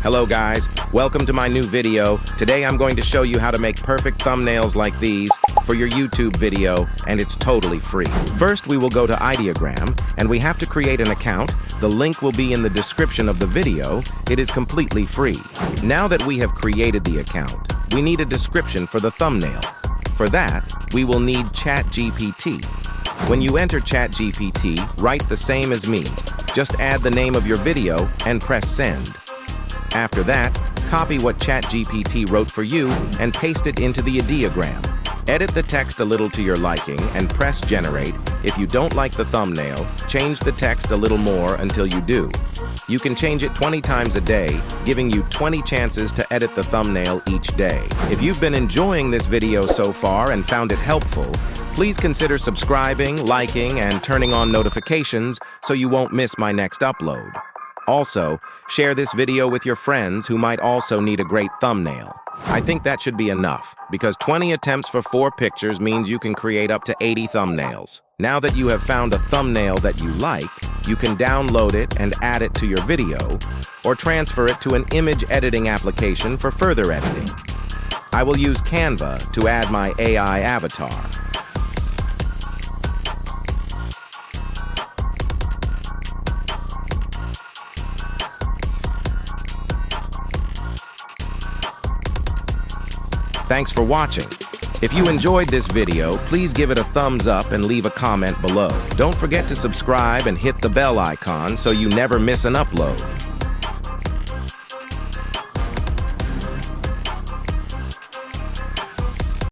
Hello guys, welcome to my new video. Today I'm going to show you how to make perfect thumbnails like these for your YouTube video, and it's totally free. First, we will go to Ideogram, and we have to create an account. The link will be in the description of the video. It is completely free. Now that we have created the account, we need a description for the thumbnail. For that, we will need ChatGPT. When you enter ChatGPT, write the same as me. Just add the name of your video and press send. After that, copy what ChatGPT wrote for you and paste it into the ideogram. Edit the text a little to your liking and press generate. If you don't like the thumbnail, change the text a little more until you do. You can change it 20 times a day, giving you 20 chances to edit the thumbnail each day. If you've been enjoying this video so far and found it helpful, please consider subscribing, liking, and turning on notifications so you won't miss my next upload. Also, share this video with your friends who might also need a great thumbnail. I think that should be enough, because 20 attempts for 4 pictures means you can create up to 80 thumbnails. Now that you have found a thumbnail that you like, you can download it and add it to your video, or transfer it to an image editing application for further editing. I will use Canva to add my AI avatar. Thanks for watching. If you enjoyed this video, please give it a thumbs up and leave a comment below. Don't forget to subscribe and hit the bell icon so you never miss an upload.